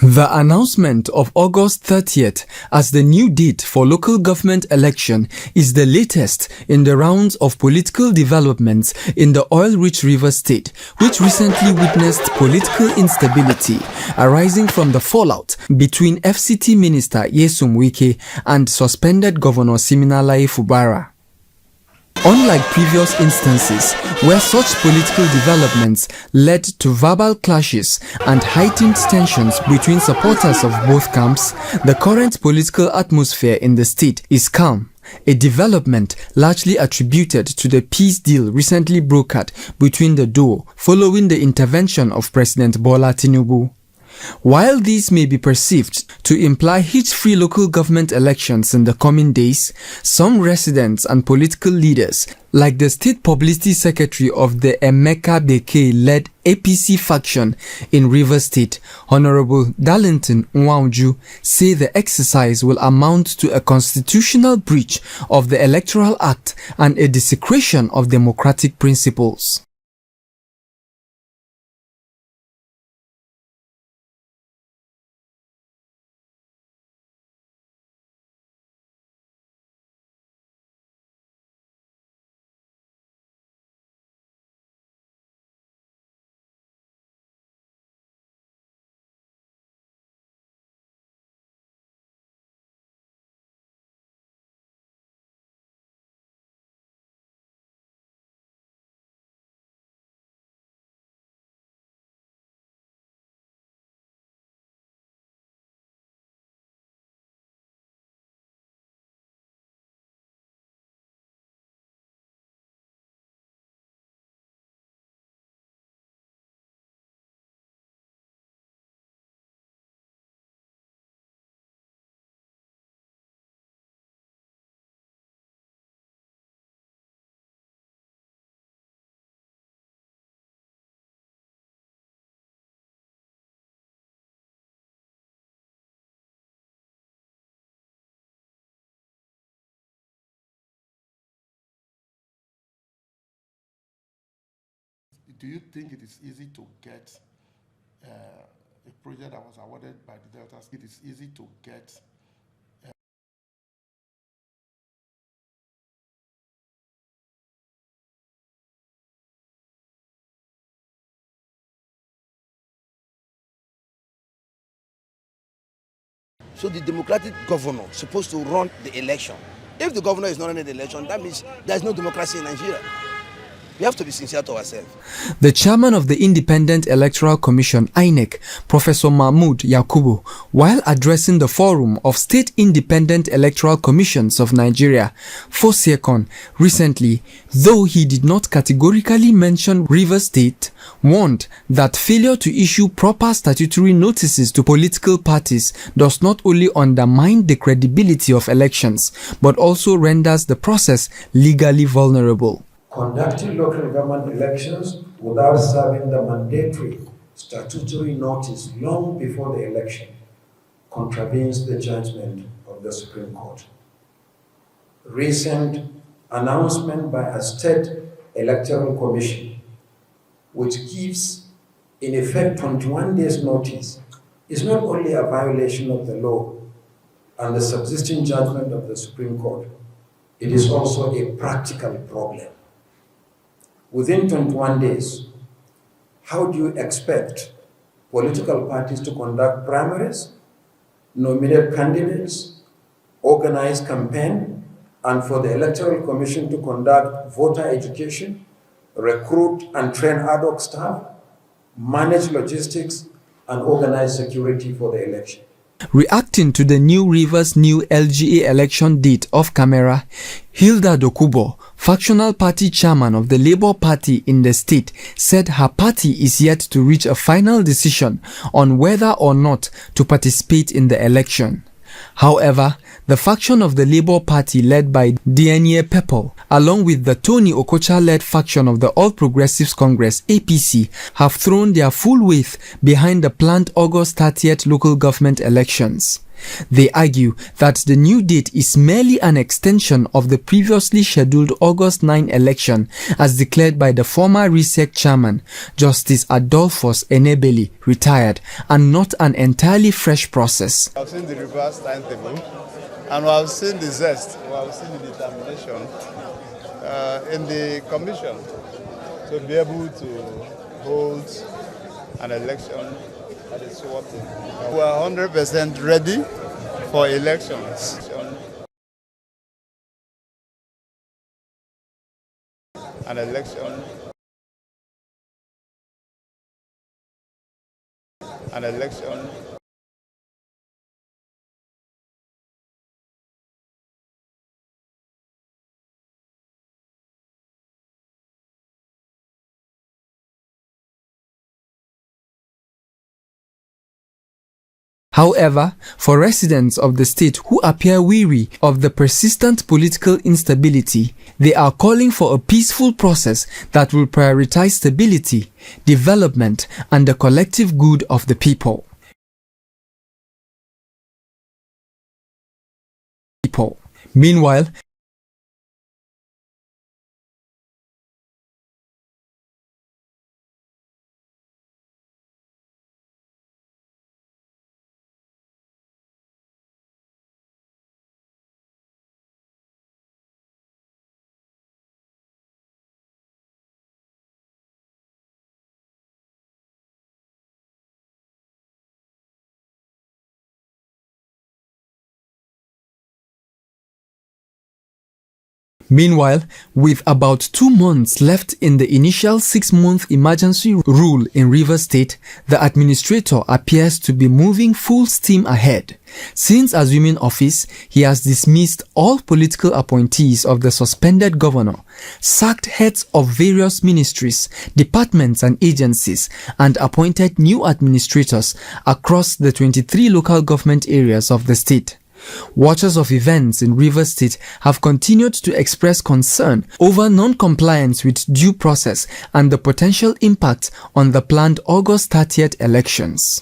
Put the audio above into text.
The announcement of August 30th as the new date for local government election is the latest in the rounds of political developments in the oil-rich Rivers State, which recently witnessed political instability arising from the fallout between FCT Minister Nyesom Wike and suspended Governor Siminalayi Fubara. Unlike previous instances where such political developments led to verbal clashes and heightened tensions between supporters of both camps, the current political atmosphere in the state is calm, a development largely attributed to the peace deal recently brokered between the duo following the intervention of President Bola Tinubu. While these may be perceived to imply hitch-free local government elections in the coming days, some residents and political leaders, like the State Publicity Secretary of the Emeka Bekee-led APC faction in Rivers State, Honorable Darlington Nwauju, say the exercise will amount to a constitutional breach of the Electoral Act and a desecration of democratic principles. Do you think it is easy to get a project that was awarded by the Delta State? It is easy to get So the democratic governor is supposed to run the election. If the governor is not running the election, that means there is no democracy in Nigeria. We have to be sincere to ourselves. The chairman of the Independent Electoral Commission, INEC, Professor MAMODE Yakubu, while addressing the Forum of State Independent Electoral Commissions of Nigeria, FOSIECON, recently, though he did not categorically mention Rivers State, warned that failure to issue proper statutory notices to political parties does not only undermine the credibility of elections, but also renders the process legally vulnerable. Conducting local government elections without serving the mandatory statutory notice long before the election contravenes the judgment of the Supreme Court. Recent announcement by a state electoral commission, which gives in effect 21 days notice, is not only a violation of the law and the subsisting judgment of the Supreme Court, it is also a practical problem. Within 21 days, how do you expect political parties to conduct primaries, nominate candidates, organize campaign, and for the Electoral Commission to conduct voter education, recruit and train ad hoc staff, manage logistics, and organize security for the election? Reacting to the new Rivers' new LGA election date off camera, Hilda Dokubo, factional party chairman of the Labour Party in the state, said her party is yet to reach a final decision on whether or not to participate in the election. However, the faction of the Labour Party led by Dianie Pepple, along with the Tony Okocha-led faction of the All Progressives Congress (APC), have thrown their full weight behind the planned August 30th local government elections. They argue that the new date is merely an extension of the previously scheduled August 9 election as declared by the former RISEC chairman, Justice Adolphus Enebeli, retired, and not an entirely fresh process. I've seen the reverse timetable, and I've seen the zest, I've seen the determination in the commission to be able to hold an election at a swapping. We are 100% ready for elections. An election. An election. However, for residents of the state who appear weary of the persistent political instability, they are calling for a peaceful process that will prioritize stability, development, and the collective good of the people. Meanwhile, with about 2 months left in the initial 6-month emergency rule in Rivers State, the administrator appears to be moving full steam ahead. Since assuming office, he has dismissed all political appointees of the suspended governor, sacked heads of various ministries, departments and agencies, and appointed new administrators across the 23 local government areas of the state. Watchers of events in Rivers State have continued to express concern over non-compliance with due process and the potential impact on the planned August 30th elections.